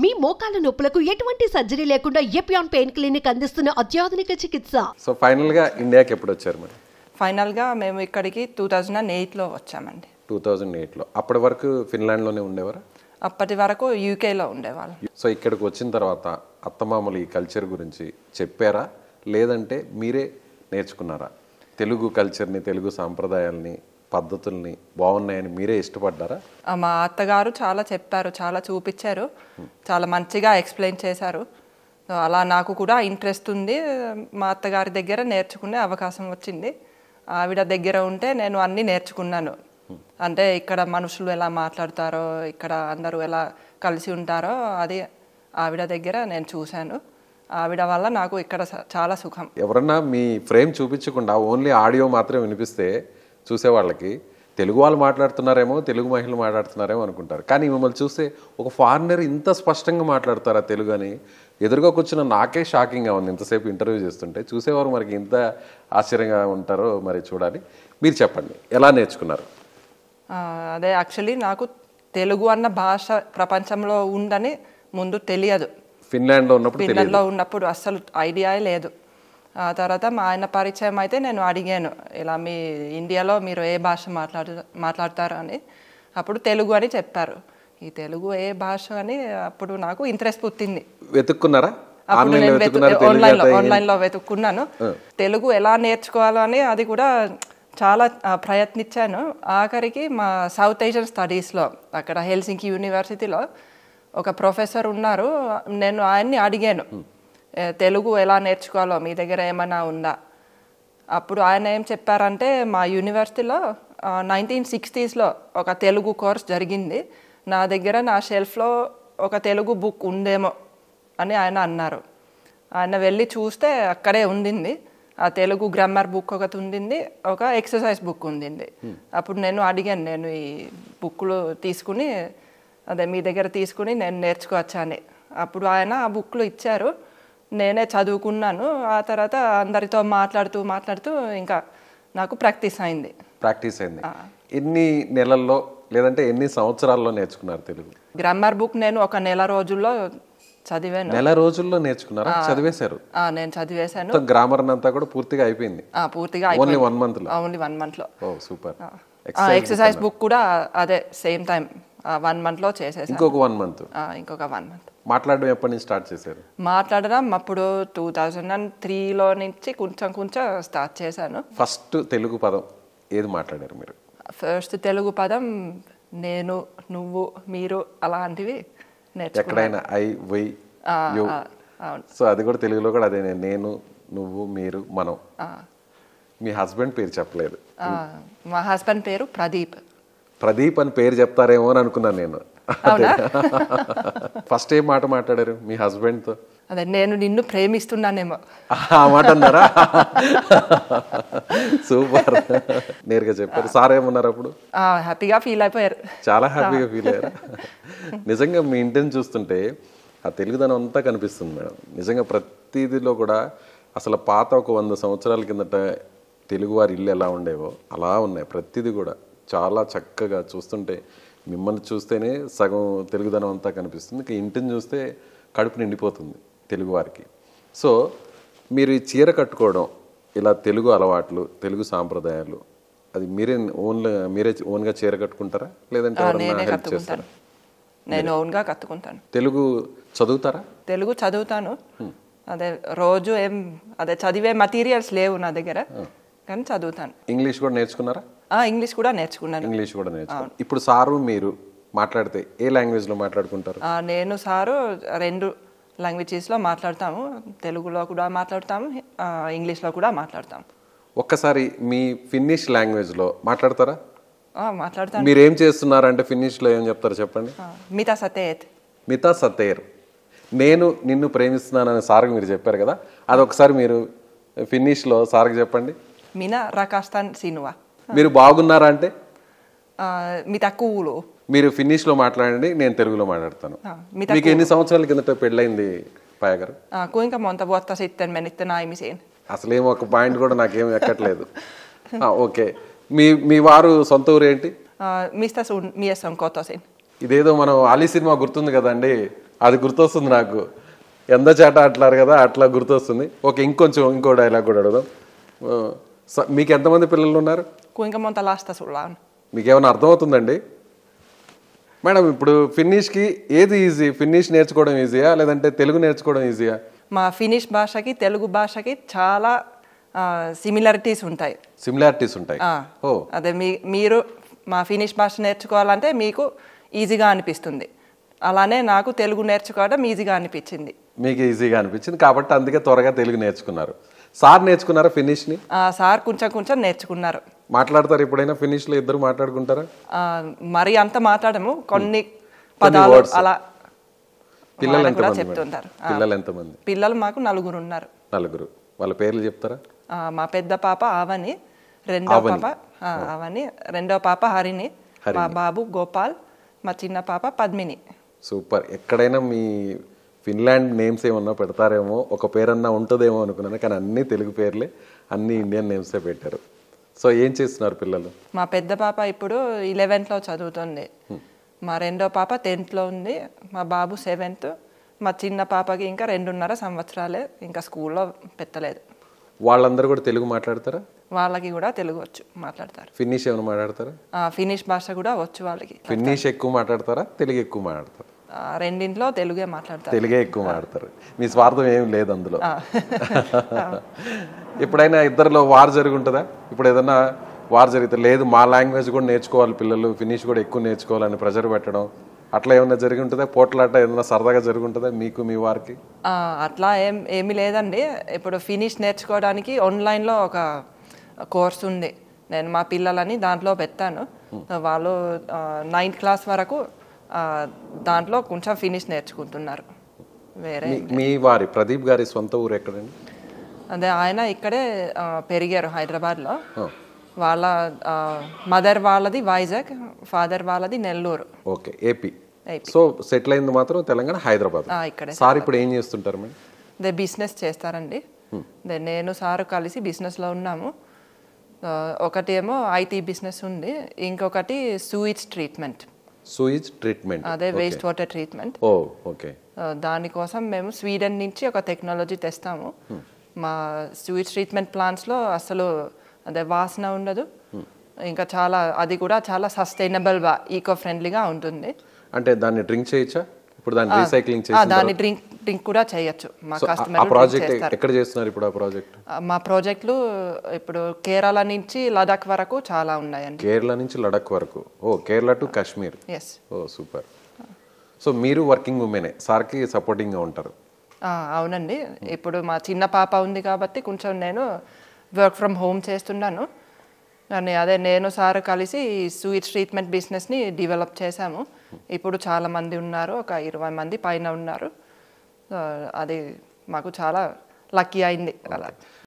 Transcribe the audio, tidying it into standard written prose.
మీ మోకాల నొప్పులకు ఎటువంటి సర్జరీ లేకుండా ఎపియాన్ పెయిన్ క్లినిక్ అందిస్తున్న అత్యాధునిక చికిత్స. సో ఫైనల్ గా ఇండియాకి ఎప్పుడు వచ్చారు మరి? ఫైనల్ గా మేము ఇక్కడికి 2008 లో వచ్చామండి. 2008 లో. అప్పటి వరకు ఫిన్లాండ్ లోనే ఉండేవారా? అప్పటి వరకు యూకే లో ఉండేవాళ్ళం. సో ఇక్కడికి వచ్చిన తర్వాత అత్తమామలు ఈ కల్చర్ గురించి చెప్పారా లేదంటే మీరే నేర్చుకున్నారా? తెలుగు కల్చర్ని, తెలుగు సాంప్రదాయాల్ని, పద్ధతుల్ని బాగున్నాయని మీరే ఇష్టపడ్డారా? మా అత్తగారు చాలా చెప్పారు, చాలా చూపించారు, చాలా మంచిగా ఎక్స్ప్లెయిన్ చేశారు. అలా నాకు కూడా ఇంట్రెస్ట్ ఉంది. మా అత్తగారి దగ్గర నేర్చుకునే అవకాశం వచ్చింది. ఆవిడ దగ్గర ఉంటే నేను అన్నీ నేర్చుకున్నాను. అంటే ఇక్కడ మనుషులు ఎలా మాట్లాడతారో, ఇక్కడ అందరూ ఎలా కలిసి ఉంటారో అది ఆవిడ దగ్గర నేను చూశాను. ఆవిడ వల్ల నాకు ఇక్కడ చాలా సుఖం. ఎవరన్నా మీ ఫ్రేమ్ చూపించకుండా ఓన్లీ ఆడియో మాత్రం వినిపిస్తే చూసేవాళ్ళకి తెలుగు వాళ్ళు మాట్లాడుతున్నారేమో, తెలుగు మహిళలు మాట్లాడుతున్నారేమో అనుకుంటారు. కానీ మిమ్మల్ని చూస్తే ఒక ఫారినర్ ఇంత స్పష్టంగా మాట్లాడతారా తెలుగు అని ఎదురుగా కూర్చున్న నాకే షాకింగ్గా ఉంది. ఇంతసేపు ఇంటర్వ్యూ చేస్తుంటే చూసేవారు మనకి ఇంత ఆశ్చర్యంగా ఉంటారో మరి చూడాలి. మీరు చెప్పండి, ఎలా నేర్చుకున్నారు? అదే యాక్చువల్లీ నాకు తెలుగు అన్న భాష ప్రపంచంలో ఉందని ముందు తెలియదు. ఫిన్లాండ్లో ఉన్నప్పుడు అస్సలు ఐడియా లేదు. ఆ తర్వాత మా ఆయన పరిచయం అయితే నేను అడిగాను, ఇలా మీ ఇండియాలో మీరు ఏ భాష మాట్లాడతారు అని. అప్పుడు తెలుగు అని చెప్పారు. ఈ తెలుగు ఏ భాష అని అప్పుడు నాకు ఇంట్రెస్ట్ పుట్టింది. వెతుక్కున్నారా? అప్పుడు నేను ఆన్లైన్లో వెతుక్కున్నాను. తెలుగు ఎలా నేర్చుకోవాలో అని అది కూడా చాలా ప్రయత్నించాను. ఆఖరికి మా సౌత్ ఏషియన్ స్టడీస్లో అక్కడ హెల్సింకి యూనివర్సిటీలో ఒక ప్రొఫెసర్ ఉన్నారు. నేను ఆయన్ని అడిగాను, తెలుగు ఎలా నేర్చుకోవాలో మీ దగ్గర ఏమైనా ఉందా? అప్పుడు ఆయన ఏం చెప్పారంటే, మా యూనివర్సిటీలో 1960s ఒక తెలుగు కోర్స్ జరిగింది, నా దగ్గర నా షెల్ఫ్లో ఒక తెలుగు బుక్ ఉందేమో అని ఆయన అన్నారు. ఆయన వెళ్ళి చూస్తే అక్కడే ఉండింది. ఆ తెలుగు గ్రామర్ బుక్ ఒకటి ఉండింది, ఒక ఎక్సర్సైజ్ బుక్ ఉండింది. అప్పుడు నేను అడిగాను, నేను ఈ బుక్లు తీసుకుని అదే మీ దగ్గర తీసుకుని నేను నేర్చుకోవచ్చా అని. అప్పుడు ఆయన ఆ బుక్లు ఇచ్చారు, నేనే చదువుకున్నాను. ఆ తర్వాత అందరితో మాట్లాడుతూ ఇంకా నాకు ప్రాక్టీస్ అయింది. ఎన్ని నెలల్లో లేదంటే ఎన్ని సంవత్సరాల్లో నేర్చుకున్నారు తెలుగు? గ్రామర్ బుక్ నేను ఒక నెల రోజుల్లో చదివాను. నెల రోజుల్లో నేర్చుకున్నారా? చదివేశారు? నేను చదివేశాను. గ్రామర్ అంతా కూడా పూర్తిగా అయిపోయింది? పూర్తిగా ఓన్లీ 1 month లో? ఓన్లీ 1 month లో. ఓ సూపర్. ఎక్సర్సైజ్ బుక్ కూడా అదే సేమ్ టైం 1 month లో చేసేసాను. ఇంకొక 1 month? ఇంకొక 1 month. మాట్లాడడం ఎప్పటి నుంచి స్టార్ట్ చేశారు? మాట్లాడడం అప్పుడు 2003లో నుంచి కొంచెం స్టార్ట్ చేశాను. ఫస్ట్ తెలుగు పదం ఏది మాట్లాడారు మీరు? ఫస్ట్ తెలుగు పదం నేను, నువ్వు, మీరు అలాంటివి నేర్చుకున్నాను. ఎక్కడైనా ఐ, వై, యు. సో అది కూడా తెలుగులో కూడా అదే, నేను, నువ్వు, మీరు, మనం. మీ హస్బెండ్ పేరు చెప్పలేదు? మా హస్బెండ్ పేరు ప్రదీప్. ప్రదీప్ అని పేరు చెప్తారేమో అని అనుకున్నాను నేను. ఫస్ట్ ఏం మాట మాట్లాడారు మీ హస్బెండ్తో? అదే, నేను నిన్ను ప్రేమిస్తున్నానేమో ఆ మాట అన్నారా? సూపర్, నేరుగా చెప్పారు. సార్ ఏమన్నారు అప్పుడు? హ్యాపీగా ఫీల్ అయిపోయారు. చాలా హ్యాపీగా ఫీల్ అయ్యారు. నిజంగా మీ ఇంటిని చూస్తుంటే ఆ తెలుగుదనం అంతా కనిపిస్తుంది మేడం. నిజంగా ప్రతిదిలో కూడా అసలు పాత ఒక 100 సంవత్సరాల కిందట తెలుగువారి ఇల్లు ఎలా ఉండేవో అలా ఉన్నాయి. ప్రతిదీ కూడా చాలా చక్కగా చూస్తుంటే, మిమ్మల్ని చూస్తేనే సగం తెలుగుదనం అంతా కనిపిస్తుంది. ఇక ఇంటిని చూస్తే కడుపు నిండిపోతుంది తెలుగువారికి. సో మీరు ఈ చీర కట్టుకోవడం, ఇలా తెలుగు అలవాట్లు, తెలుగు సాంప్రదాయాలు, అది మీరే ఓన్గా చీర కట్టుకుంటారా లేదంటే ఎవరైనా హెల్ప్ చేస్తారా? నేను ఓన్గా కట్టుకుంటాను. తెలుగు చదువుతారా? తెలుగు చదువుతాను. అదే రోజు చదివే మెటీరియల్స్ లేవు నా దగ్గర, కానీ చదువుతాను. ఇంగ్లీష్ కూడా నేర్చుకున్నారా? ఇంగ్లీష్ కూడా నేర్చుకున్నాను. ఇప్పుడు సారు మీరు మాట్లాడితే ఏ లాంగ్వేజ్లో మాట్లాడుకుంటారు? నేను సారు 2 లాంగ్వేజెస్లో మాట్లాడతాము. తెలుగులో కూడా మాట్లాడతాము, ఇంగ్లీష్లో కూడా మాట్లాడతాము. ఒక్కసారి మీ ఫిన్నిష్ లాంగ్వేజ్లో మాట్లాడతారా? మాట్లాడతాను. మీరు ఏం చేస్తున్నారంటే ఫిన్నిష్లో ఏం చెప్తారు చెప్పండి? మితా సతేర్, నేను నిన్ను ప్రేమిస్తున్నానని సార్కి మీరు చెప్పారు కదా, అదొకసారి మీరు ఫిన్నిష్లో సార్కి చెప్పండి. మినా రకాస్తాన్ సినువా. మీరు బాగున్నారా అంటే మితా కూలు. మీరు ఫిన్నిష్లో మాట్లాడండి, నేను తెలుగులో మాట్లాడతాను. మీకు ఎన్ని సంవత్సరాల కిందట పెళ్ళైంది పాయ గారు? kuinka monta vuotta sitten menitte naimisiin? అసలేమో ఒక పాయింట్ కూడా నాకేం ఎక్కట్లేదు. ఓకే, మీ వారు సొంత ఊరు ఏంటి? Mistä sun mies on kotoisin? ఇదేదో మనం ఆలీ సినిమా గుర్తుంది కదండి, అది గుర్తొస్తుంది నాకు. ఎంత చేట అట్లారు కదా, అట్లా గుర్తొస్తుంది. ఓకే, ఇంకో డైలాగ్ కూడా అడుగుదాం. మీకు ఎంతమంది పిల్లలు ఉన్నారు? Kuinka monta lasta sulla on? మీకు ఏమైనా అర్థమవుతుందండి మేడం? ఇప్పుడు ఫిన్నిష్కి ఏది ఈజీ? ఫిన్నిష్ నేర్చుకోవడం ఈజీయా లేదంటే తెలుగు నేర్చుకోవడం ఈజీయా? మా ఫినిష్ భాషకి తెలుగు భాషకి చాలా సిమిలారిటీస్ ఉంటాయి. సిమిలారిటీస్ ఉంటాయి. అదే మీరు మా ఫినిష్ భాష నేర్చుకోవాలంటే మీకు ఈజీగా అనిపిస్తుంది. అలానే నాకు తెలుగు నేర్చుకోవడం ఈజీగా అనిపించింది. మీకు ఈజీగా అనిపించింది కాబట్టి అందుకే త్వరగా తెలుగు నేర్చుకున్నారు. సార్ నేర్చుకున్నారా ఫినిష్ని? సార్ కొంచెం నేర్చుకున్నారు. మాట్లాడతారు ఎప్పుడైనా ఫినిష్లో? ఇద్దరు మాట్లాడుకుంటారా? మరి అంత మాట్లాడము, కొన్ని పదాలు అలా. పిల్లలు ఎంతమంది? చెప్తుంటారు. పిల్లలు ఎంతమంది? పిల్లలు మాకు 4 ఉన్నారు. 4. వాళ్ళ పేర్లు చెప్తారా? మా పెద్ద పాప అవని, రెండో పాప హరిణి, మా బాబు గోపాల్, మా చిన్న పాప పద్మిని. సూపర్. ఎక్కడైనా మీ ఫిన్లాండ్ నేమ్స్ ఏమన్నా పెడతారేమో, ఒక పేరన్నా ఉంటుందేమో అనుకున్నాను, కానీ అన్ని తెలుగు పేర్లే, అన్ని ఇండియన్ నేమ్సే పెట్టారు. సో ఏం చేస్తున్నారు పిల్లలు? మా పెద్ద పాప ఇప్పుడు 11th చదువుతుంది, మా రెండో పాప 10th ఉంది, మా బాబు 7th, మా చిన్న పాపకి ఇంకా 2.5 సంవత్సరాలే, ఇంకా స్కూల్లో పెట్టలేదు. వాళ్ళందరూ కూడా తెలుగు మాట్లాడతారా? వాళ్ళకి కూడా తెలుగు వచ్చు, మాట్లాడతారు. ఫిన్నిష్ ఏమైనా మాట్లాడతారా? ఫినిష్ భాష కూడా వచ్చు వాళ్ళకి. ఫిన్నిష్ ఎక్కువ మాట్లాడతారా, తెలుగు ఎక్కువ మాట్లాడతారు? రెండింట్లో తెలుగే మాట్లాడతారు. తెలుగే ఎక్కువ మాట్లాడతారు. మీ స్వార్థం ఏం లేదు అందులో. ఎప్పుడైనా ఇద్దరిలో వార్ జరుగుంటుందా? ఇప్పుడు ఏదన్నా వార్ జరిగితే లేదు మా లాంగ్వేజ్ కూడా నేర్చుకోవాలి పిల్లలు, ఫినిష్ కూడా ఎక్కువ నేర్చుకోవాలని ప్రెజర్ పెట్టడం అట్లా ఏమైనా జరిగి ఉంటుందా? పోట్లాట ఏదైనా సరదాగా జరుగుంటుందా మీకు మీ వారికి? అట్లా ఏమీ లేదండి. ఇప్పుడు ఫినిష్ నేర్చుకోవడానికి ఆన్లైన్లో ఒక కోర్స్ ఉంది, నేను మా పిల్లలని దాంట్లో పెట్టాను. వాళ్ళు 9th క్లాస్ వరకు దాంట్లో కొంచెం ఫినిష్ నేర్చుకుంటున్నారు. వేరే మీ వారి ప్రదీప్ గారి సొంత ఊరు ఎక్కడండి? అదే ఆయన ఇక్కడే పెరిగారు హైదరాబాద్లో. వాళ్ళ మదర్ వాళ్ళది వైజాగ్, ఫాదర్ వాళ్ళది Nellore. Okay, AP. So settle అయింది మాత్రం తెలంగాణ, హైదరాబాద్. ఇక్కడే. సార్ ఇప్పుడు ఏం చేస్తుంటారు మేడం? అదే బిజినెస్ చేస్తారండి. నేను సారు కలిసి బిజినెస్లో ఉన్నాము. ఒకటేమో ఐటీ బిజినెస్ ఉంది, ఇంకొకటి సూయిజ్ ట్రీట్మెంట్. సూయిజ్ ట్రీట్మెంట్ అదే వేస్ట్ వాటర్ ట్రీట్మెంట్. ఓకే. దానికోసం మేము స్వీడన్ నుంచి ఒక టెక్నాలజీ తెస్తాము. మా సూయిజ్ ట్రీట్మెంట్ ప్లాంట్స్లో అసలు అదే వాసన ఉండదు, ఇంకా అది కూడా చాలా సస్టైనబుల్గా ఈకో ఫ్రెండ్లీగా ఉంటుంది. అంటే దాన్ని డ్రింక్ చేయొచ్చా? ఇప్పుడు దాన్ని రీసైక్లింగ్ చేసి దాన్ని డ్రింక్ కూడా చేయొచ్చు. మా కస్టమర్ ప్రాజెక్ట్ ఎక్కడ చేస్తున్నారు ఇప్పుడు? ఆ ప్రాజెక్ట్ మా ప్రాజెక్టులు ఇప్పుడు కేరళ నుంచి లడాక్ వరకు చాలా ఉన్నాయండి. కేరళ నుంచి లడాక్ వరకు. Kerala to Kashmir. Yes. Super. So మీరు వర్కింగ్ ఉమెనే, సార్కి సపోర్టింగ్గా ఉంటారు? అవునండి. ఇప్పుడు మా చిన్న పాప ఉంది కాబట్టి కొంచెం నేను వర్క్ ఫ్రమ్ హోమ్ చేస్తున్నాను. కానీ అదే నేను సార్ కలిసి సూయిజ్ ట్రీట్మెంట్ బిజినెస్ని డెవలప్ చేశాము. ఇప్పుడు చాలామంది ఉన్నారు, ఒక 20 మంది పైన ఉన్నారు. అది మాకు చాలా లక్కీ అయింది అలా.